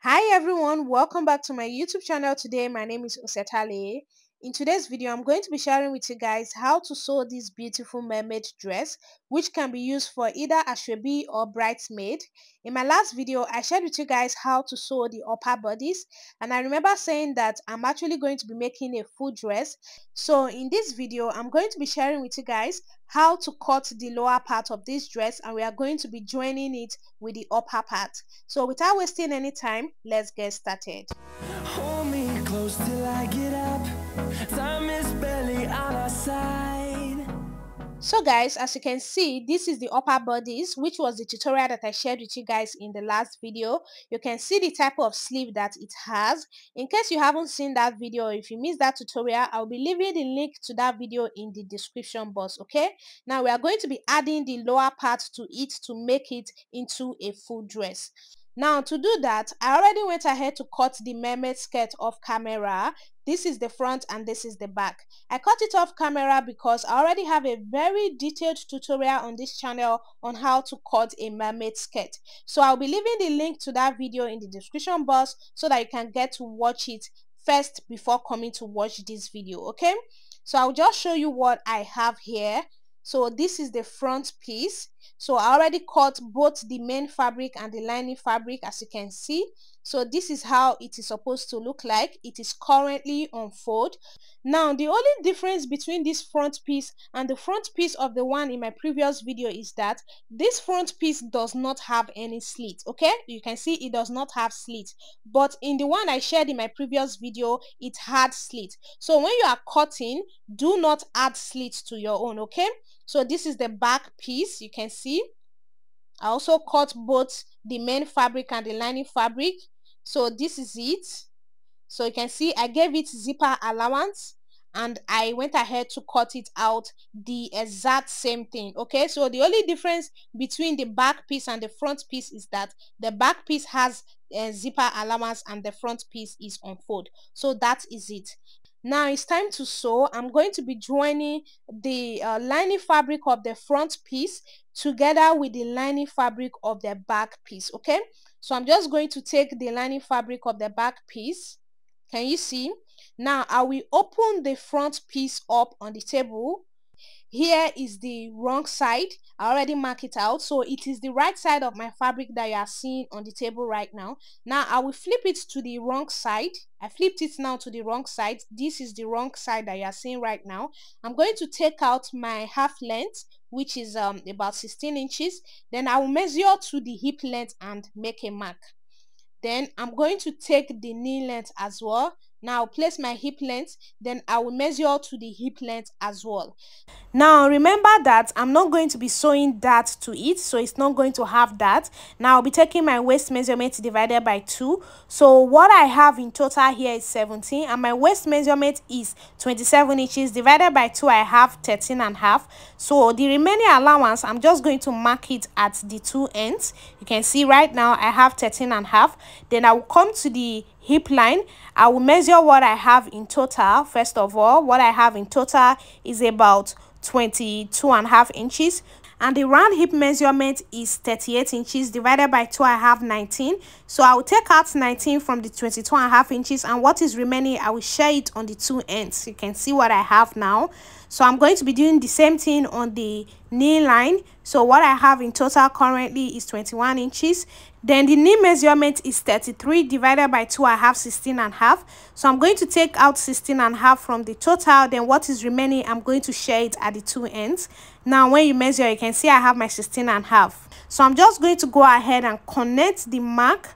Hi everyone, welcome back to my YouTube channel. Today my name is Osetale. In today's video I'm going to be sharing with you guys how to sew this beautiful mermaid dress, which can be used for either Asoebi or bridesmaid. In my last video I shared with you guys how to sew the upper bodies, and I remember saying that I'm actually going to be making a full dress. So in this video I'm going to be sharing with you guys how to cut the lower part of this dress, and we are going to be joining it with the upper part. So without wasting any time, let's get started. Hold me close till I get up. Time is barely on our side. So guys, as you can see, this is the upper bodice, which was the tutorial that I shared with you guys in the last video. You can see the type of sleeve that it has. In case you haven't seen that video, if you missed that tutorial, I'll be leaving the link to that video in the description box. Okay, now we are going to be adding the lower part to it to make it into a full dress. Now to do that, I already went ahead to cut the mermaid skirt off camera. This is the front and this is the back. I cut it off camera because I already have a very detailed tutorial on this channel on how to cut a mermaid skirt. So I'll be leaving the link to that video in the description box so that you can get to watch it first before coming to watch this video. Okay, so I'll just show you what I have here. So this is the front piece. So I already cut both the main fabric and the lining fabric, as you can see. So this is how it is supposed to look like. It is currently on fold. Now the only difference between this front piece and the front piece of the one in my previous video is that this front piece does not have any slit. Okay, you can see it does not have slit, but in the one I shared in my previous video it had slit. So when you are cutting, do not add slit to your own. Okay, so this is the back piece. You can see I also cut both the main fabric and the lining fabric. So this is it. So you can see I gave it zipper allowance and I went ahead to cut it out the exact same thing. Okay, so the only difference between the back piece and the front piece is that the back piece has a zipper allowance and the front piece is on fold. So that is it. Now it's time to sew. I'm going to be joining the lining fabric of the front piece together with the lining fabric of the back piece. Okay, so I'm just going to take the lining fabric of the back piece. Can you see? Now I will open the front piece up on the table. Here is the wrong side. I already mark it out, so it is the right side of my fabric that you are seeing on the table right now. Now I will flip it to the wrong side. I flipped it now to the wrong side. This is the wrong side that you are seeing right now. I'm going to take out my half length, which is about 16 inches. Then I will measure to the hip length and make a mark. Then I'm going to take the knee length as well. Now I'll place my hip length, then I will measure to the hip length as well. Now remember that I'm not going to be sewing that to it, so it's not going to have that. Now I'll be taking my waist measurement divided by 2. So what I have in total here is 17, and my waist measurement is 27 inches divided by 2. I have 13.5. So the remaining allowance, I'm just going to mark it at the two ends. You can see right now I have 13.5. Then I will come to the hip line. I will measure what I have in total. First of all, what I have in total is about 22.5 inches, and the round hip measurement is 38 inches divided by 2. I have 19, so I will take out 19 from the 22.5 inches, and what is remaining I will share it on the two ends. You can see what I have now. So I'm going to be doing the same thing on the knee line. So what I have in total currently is 21 inches. Then the knee measurement is 33 divided by 2. I have 16.5. So I'm going to take out 16.5 from the total. Then what is remaining, I'm going to share it at the two ends. Now when you measure, you can see I have my 16.5. So I'm just going to go ahead and connect the mark.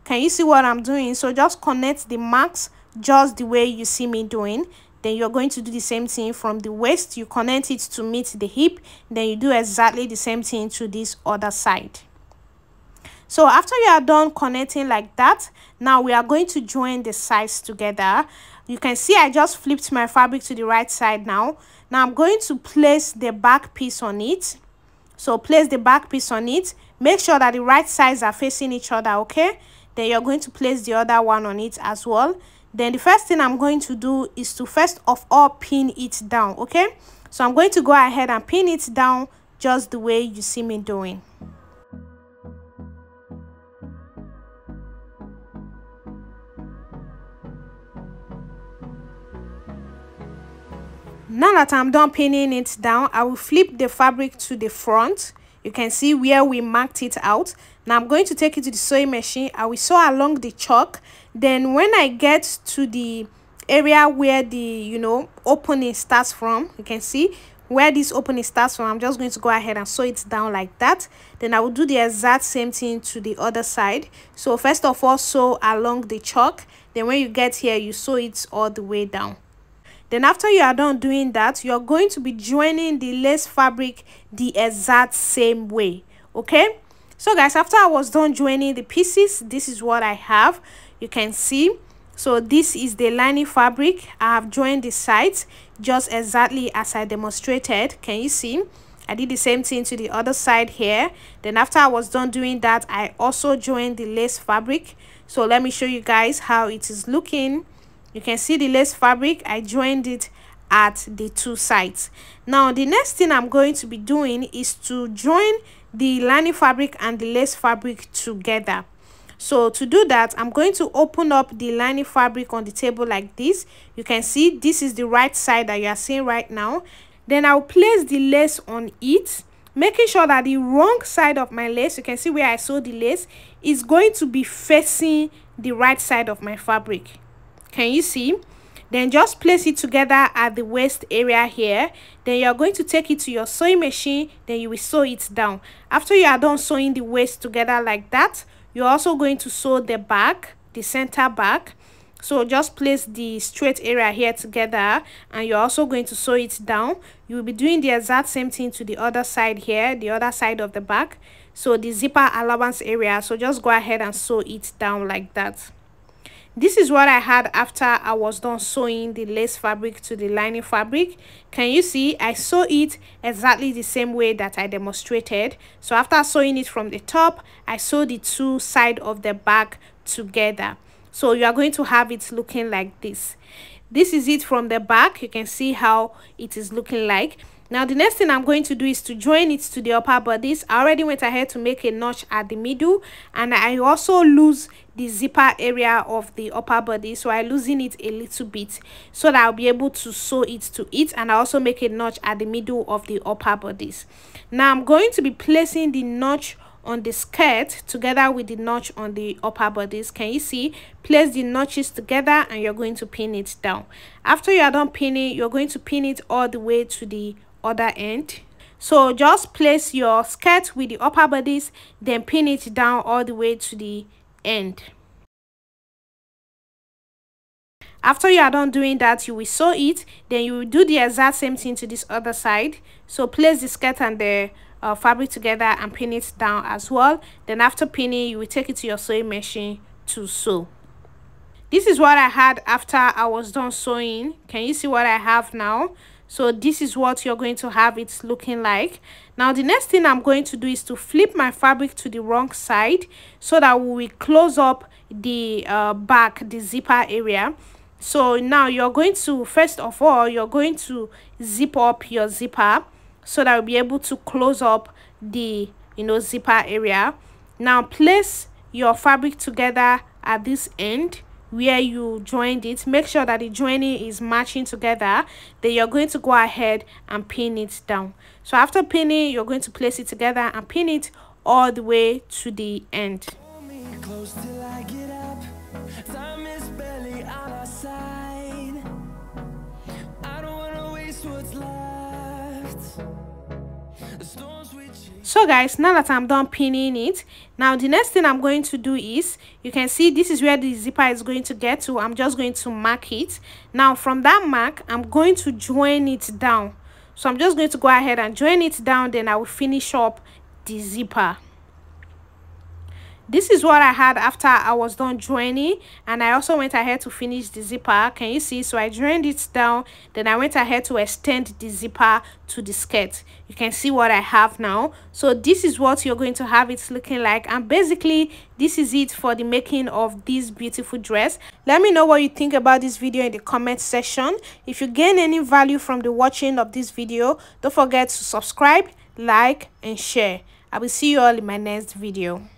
Can you see what I'm doing? So just connect the marks just the way you see me doing. Then you're going to do the same thing from the waist. You connect it to meet the hip. Then you do exactly the same thing to this other side. So after you are done connecting like that, now we are going to join the sides together. You can see I just flipped my fabric to the right side now. Now I'm going to place the back piece on it. So place the back piece on it. Make sure that the right sides are facing each other, okay? Then you're going to place the other one on it as well. Then the first thing I'm going to do is to first of all pin it down, okay? So I'm going to go ahead and pin it down, just the way you see me doing. So I'm just going to go ahead and pin it down, just the way you see me doing. Then you're going to place the other one on it as well. Then the first thing I'm going to do is to first of all pin it down, okay? So I'm going to go ahead and pin it down just the way you see me doing. So I'm just going to go ahead and pin it down, just the way you see me doing. now that I'm done pinning it down, I will flip the fabric to the front. You can see where we marked it out. Now I'm going to take it to the sewing machine. I will sew along the chalk. Then when I get to the area where the opening starts from, you can see where this opening starts from, I'm just going to go ahead and sew it down like that. Then I will do the exact same thing to the other side. So first of all, sew along the chalk. Then when you get here, you sew it all the way down. Then after you are done doing that, you're going to be joining the lace fabric the exact same way. Okay, so guys, after I was done joining the pieces, this is what I have. You can see, so this is the lining fabric. I have joined the sides just exactly as I demonstrated. Can you see? I did the same thing to the other side here. Then after I was done doing that, I also joined the lace fabric. So let me show you guys how it is looking. You can see the lace fabric. I joined it at the two sides. Now the next thing I'm going to be doing is to join the lining fabric and the lace fabric together. So to do that, I'm going to open up the lining fabric on the table like this. You can see this is the right side that you are seeing right now. Then I'll place the lace on it, making sure that the wrong side of my lace, you can see where I sewed the lace, is going to be facing the right side of my fabric. Can you see? Then just place it together at the waist area here. Then you're going to take it to your sewing machine. Then you will sew it down. After you are done sewing the waist together like that, you're also going to sew the back, the center back. So just place the straight area here together, and you're also going to sew it down. You will be doing the exact same thing to the other side here, the other side of the back. So the zipper allowance area. So just go ahead and sew it down like that. This is what I had after I was done sewing the lace fabric to the lining fabric. Can you see? I sew it exactly the same way that I demonstrated. So after sewing it from the top, I sew the two sides of the back together. So you are going to have it looking like this. This is it from the back. You can see how it is looking like. Now the next thing I'm going to do is to join it to the upper bodice. I already went ahead to make a notch at the middle, and I also lose the zipper area of the upper body, so I loosen it a little bit so that I'll be able to sew it to it. And I also make a notch at the middle of the upper bodice. Now I'm going to be placing the notch on the skirt together with the notch on the upper bodice. Can you see? Place the notches together and you're going to pin it down. After you are done pinning, you're going to pin it all the way to the other end. So just place your skirt with the upper bodice, then pin it down all the way to the end. After you are done doing that, you will sew it. Then you will do the exact same thing to this other side. So place the skirt and the fabric together and pin it down as well. Then after pinning, you will take it to your sewing machine to sew. This is what I had after I was done sewing. Can you see what I have now? So this is what you're going to have it looking like. Now the next thing I'm going to do is to flip my fabric to the wrong side so that we will close up the back, the zipper area. So now you're going to, first of all, you're going to zip up your zipper so that you'll be able to close up the zipper area. Now place your fabric together at this end where you joined it. Make sure that the joining is matching together. Then you're going to go ahead and pin it down. So after pinning, you're going to place it together and pin it all the way to the end. Close till I get up. Time is barely on our side. I don't wanna waste what's left. The storms we chase. So guys, now that I'm done pinning it, now the next thing I'm going to do is, you can see this is where the zipper is going to get to. I'm just going to mark it. Now from that mark, I'm going to join it down. So I'm just going to go ahead and join it down, then I will finish up the zipper. This is what I had after I was done joining, and I also went ahead to finish the zipper. Can you see? So I joined it down, then I went ahead to extend the zipper to the skirt. You can see what I have now. So this is what you're going to have it looking like, and basically this is it for the making of this beautiful dress. Let me know what you think about this video in the comment section. If you gain any value from the watching of this video, don't forget to subscribe, like and share. I will see you all in my next video.